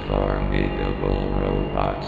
formidable robot.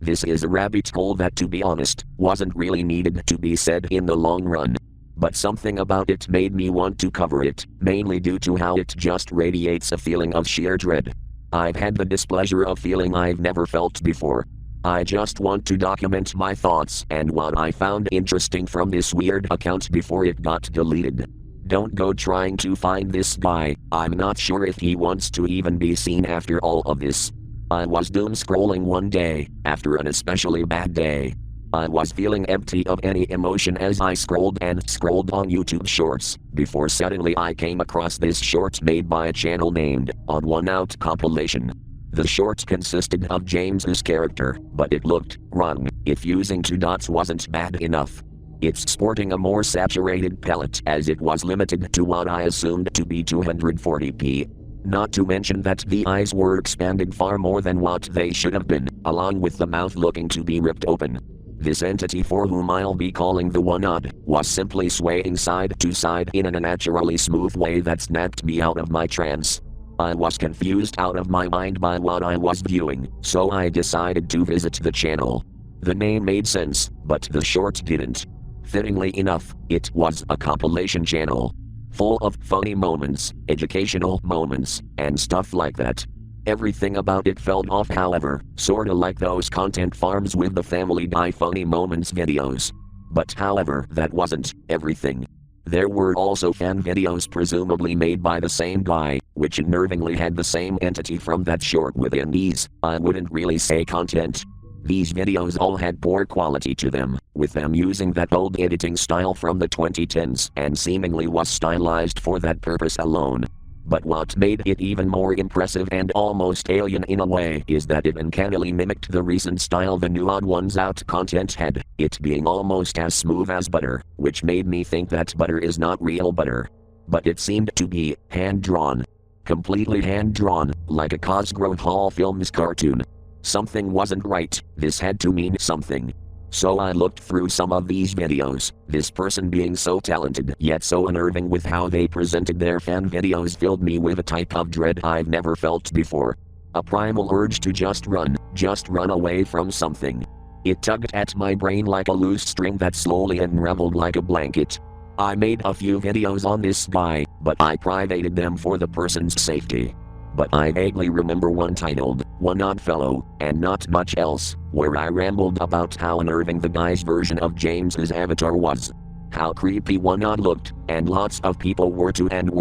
This is a rabbit hole that, to be honest, wasn't really needed to be said in the long run. But something about it made me want to cover it, mainly due to how it just radiates a feeling of sheer dread. I've had the displeasure of feeling I've never felt before. I just want to document my thoughts and what I found interesting from this weird account before it got deleted. Don't go trying to find this guy, I'm not sure if he wants to even be seen after all of this. I was doom scrolling one day, after an especially bad day. I was feeling empty of any emotion as I scrolled on YouTube Shorts, before suddenly I came across this short made by a channel named Odd1sOut compilation. The short consisted of James's character, but it looked wrong if using 2 dots wasn't bad enough. It's sporting a more saturated palette as it was limited to what I assumed to be 240p. Not to mention that the eyes were expanded far more than what they should have been, along with the mouth looking to be ripped open. This entity, for whom I'll be calling the One Odd, was simply swaying side to side in an unnaturally smooth way that snapped me out of my trance. I was confused out of my mind by what I was viewing, so I decided to visit the channel. The name made sense, but the short didn't. Fittingly enough, it was a compilation channel. Full of funny moments, educational moments, and stuff like that. Everything about it felt off, however, sorta like those content farms with the Family Guy funny moments videos. But however, that wasn't everything. There were also fan videos presumably made by the same guy, which unnervingly had the same entity from that short within these, I wouldn't really say content. These videos all had poor quality to them, with them using that old editing style from the 2010s and seemingly was stylized for that purpose alone. But what made it even more impressive and almost alien in a way is that it uncannily mimicked the recent style the new Odd1sOut content had, it being almost as smooth as butter, which made me think that butter is not real butter. But it seemed to be hand-drawn. Completely hand-drawn, like a Cosgrove Hall Films cartoon. Something wasn't right, this had to mean something. So I looked through some of these videos, this person being so talented yet so unnerving with how they presented their fan videos filled me with a type of dread I've never felt before. A primal urge to just run away from something. It tugged at my brain like a loose string that slowly unraveled like a blanket. I made a few videos on this guy, but I privated them for the person's safety. But I vaguely remember one titled, One Odd Fellow, and not much else, where I rambled about how unnerving the guy's version of James's avatar was. How creepy One Odd looked, and lots of people were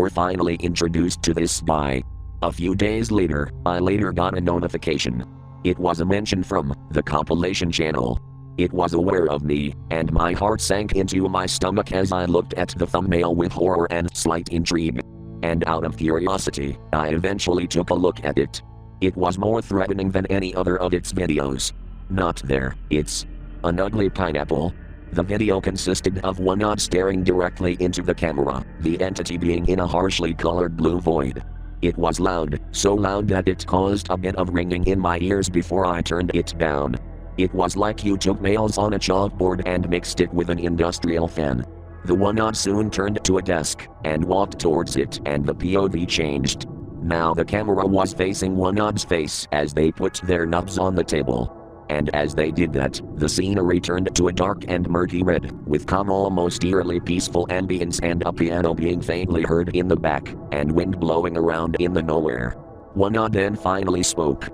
finally introduced to this guy. A few days later, I got a notification. It was a mention from the compilation channel. It was aware of me, and my heart sank into my stomach as I looked at the thumbnail with horror and slight intrigue. And out of curiosity, I eventually took a look at it. It was more threatening than any other of its videos. Not there, it's an ugly pineapple. The video consisted of One Odd staring directly into the camera, the entity being in a harshly colored blue void. It was loud, so loud that it caused a bit of ringing in my ears before I turned it down. It was like you took nails on a chalkboard and mixed it with an industrial fan. The One Odd soon turned to a desk, and walked towards it, and the POV changed. Now the camera was facing One Odd's face as they put their nubs on the table. And as they did that, the scenery turned to a dark and murky red, with calm almost eerily peaceful ambience and a piano being faintly heard in the back, and wind blowing around in the nowhere. One Odd then finally spoke.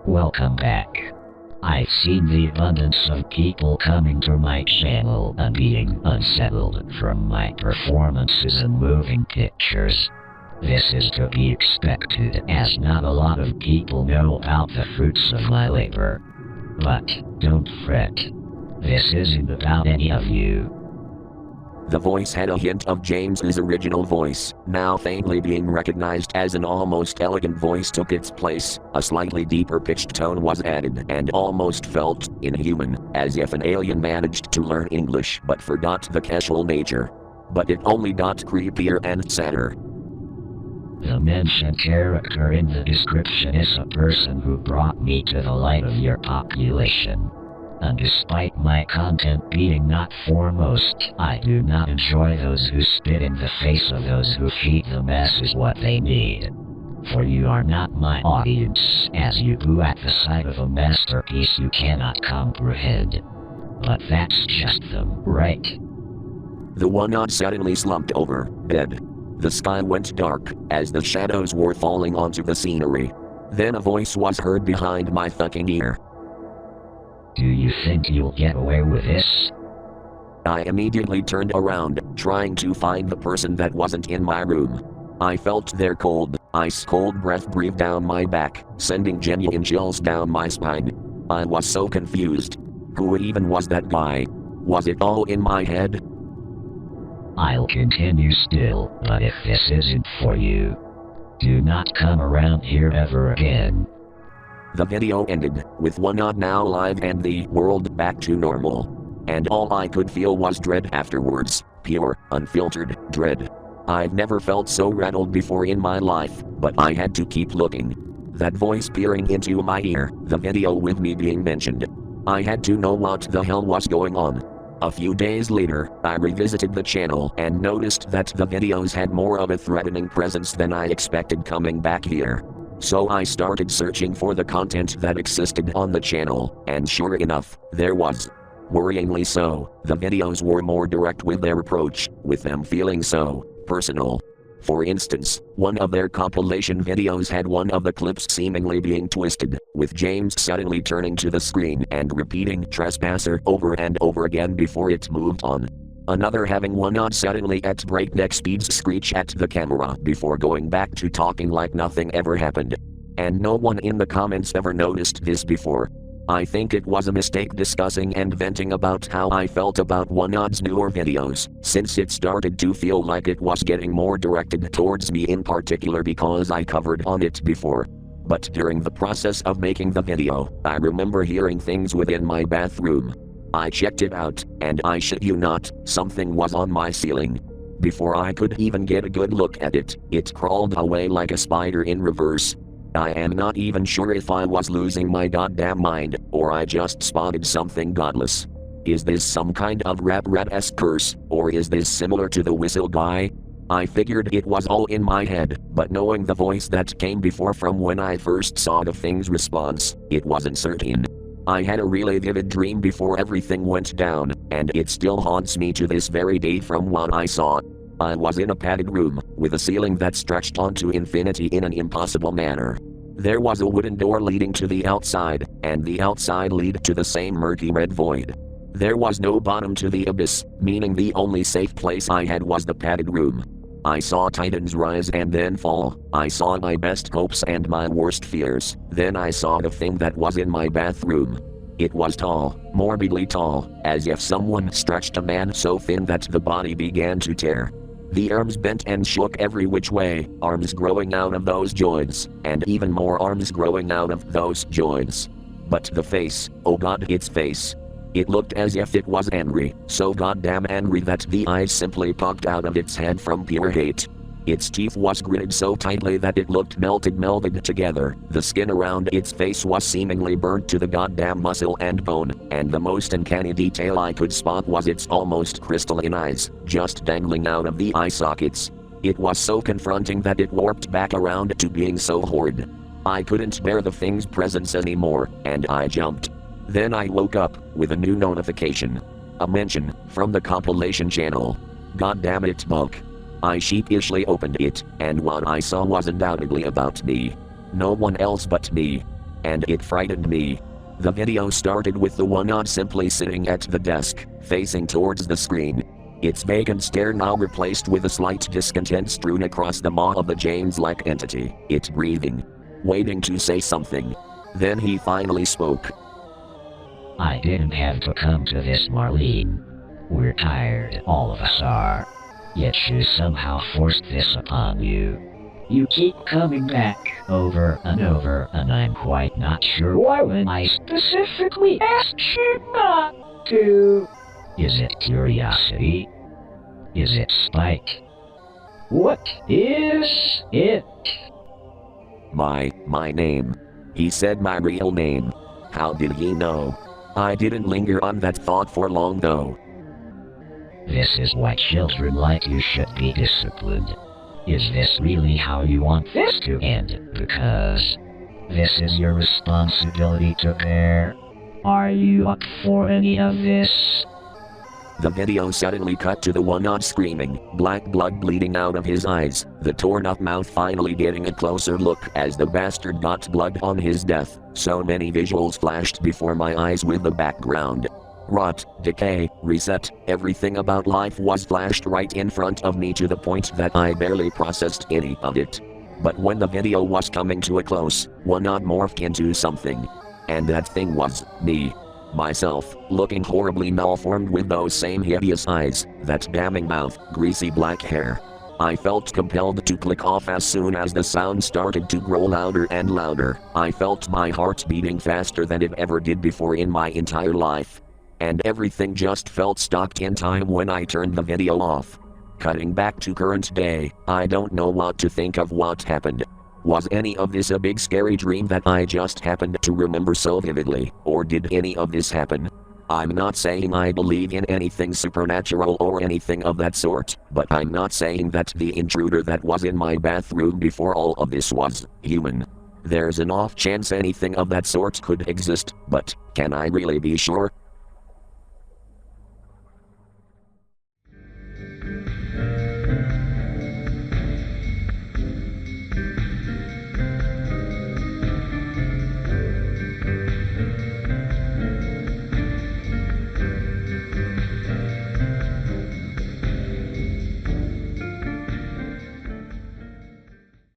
Welcome back. I've seen the abundance of people coming to my channel and being unsettled from my performances and moving pictures. This is to be expected as not a lot of people know about the fruits of my labor. But don't fret. This isn't about any of you. The voice had a hint of James's original voice, now faintly being recognized as an almost elegant voice took its place, a slightly deeper pitched tone was added and almost felt inhuman, as if an alien managed to learn English but forgot the casual nature. But it only got creepier and sadder. The mentioned character in the description is a person who brought me to the light of your population. And despite my content being not foremost, I do not enjoy those who spit in the face of those who feed the masses what they need. For you are not my audience, as you boo at the sight of a masterpiece you cannot comprehend. But that's just them, right? The one-odd suddenly slumped over, dead. The sky went dark, as the shadows were falling onto the scenery. Then a voice was heard behind my fucking ear. Do you think you'll get away with this? I immediately turned around, trying to find the person that wasn't in my room. I felt their cold, ice-cold breath breathe down my back, sending genuine chills down my spine. I was so confused. Who even was that guy? Was it all in my head? I'll continue still, but if this isn't for you, do not come around here ever again. The video ended, with one-odd now live and the world back to normal. And all I could feel was dread afterwards, pure, unfiltered dread. I've never felt so rattled before in my life, but I had to keep looking. That voice peering into my ear, the video with me being mentioned. I had to know what the hell was going on. A few days later, I revisited the channel and noticed that the videos had more of a threatening presence than I expected coming back here. So I started searching for the content that existed on the channel, and sure enough, there was. Worryingly so, the videos were more direct with their approach, with them feeling so personal. For instance, one of their compilation videos had one of the clips seemingly being twisted, with James suddenly turning to the screen and repeating "trespasser" over and over again before it moved on. Another having one-odd suddenly at breakneck speeds screech at the camera before going back to talking like nothing ever happened. And no one in the comments ever noticed this before. I think it was a mistake discussing and venting about how I felt about one-odd's newer videos, since it started to feel like it was getting more directed towards me in particular because I covered on it before. But during the process of making the video, I remember hearing things within my bathroom. I checked it out, and I shit you not, something was on my ceiling. Before I could even get a good look at it, it crawled away like a spider in reverse. I am not even sure if I was losing my goddamn mind, or I just spotted something godless. Is this some kind of rap-esque curse, or is this similar to the whistle guy? I figured it was all in my head, but knowing the voice that came before from when I first saw the thing's response, it wasn't certain. I had a really vivid dream before everything went down, and it still haunts me to this very day from what I saw. I was in a padded room, with a ceiling that stretched onto infinity in an impossible manner. There was a wooden door leading to the outside, and the outside led to the same murky red void. There was no bottom to the abyss, meaning the only safe place I had was the padded room. I saw titans rise and then fall. I saw my best hopes and my worst fears. Then I saw the thing that was in my bathroom. It was tall, morbidly tall, as if someone stretched a man so thin that the body began to tear. The arms bent and shook every which way, arms growing out of those joints, and even more arms growing out of those joints. But the face, oh god, its face. It looked as if it was angry, so goddamn angry that the eyes simply popped out of its head from pure hate. Its teeth was gritted so tightly that it looked melded together. The skin around its face was seemingly burnt to the goddamn muscle and bone, and the most uncanny detail I could spot was its almost crystalline eyes, just dangling out of the eye sockets. It was so confronting that it warped back around to being so horrid. I couldn't bear the thing's presence anymore, and I jumped. Then I woke up, with a new notification. A mention, from the compilation channel. God damn it, Buck. I sheepishly opened it, and what I saw was undoubtedly about me. No one else but me. And it frightened me. The video started with the one-odd simply sitting at the desk, facing towards the screen. Its vacant stare now replaced with a slight discontent strewn across the maw of the James-like entity, it breathing. Waiting to say something. Then he finally spoke. I didn't have to come to this, Marlene. We're tired, all of us are. Yet she somehow forced this upon you. You keep coming back, over and over, and I'm quite not sure why when I specifically asked you not to. Is it curiosity? Is it spite? What is it? My name. He said my real name. How did he know? I didn't linger on that thought for long though. This is why children like you should be disciplined. Is this really how you want this to end? Because this is your responsibility to bear. Are you up for any of this? The video suddenly cut to the one-odd screaming, black blood bleeding out of his eyes, the torn-up mouth finally getting a closer look as the bastard got blood on his death. So many visuals flashed before my eyes with the background. Rot, decay, reset, everything about life was flashed right in front of me to the point that I barely processed any of it. But when the video was coming to a close, one-odd morphed into something. And that thing was me. Myself, looking horribly malformed with those same hideous eyes, that damning mouth, greasy black hair. I felt compelled to click off as soon as the sound started to grow louder and louder. I felt my heart beating faster than it ever did before in my entire life. And everything just felt stopped in time when I turned the video off. Cutting back to current day, I don't know what to think of what happened. Was any of this a big scary dream that I just happened to remember so vividly, or did any of this happen? I'm not saying I believe in anything supernatural or anything of that sort, but I'm not saying that the intruder that was in my bathroom before all of this was human. There's an off chance anything of that sort could exist, but can I really be sure?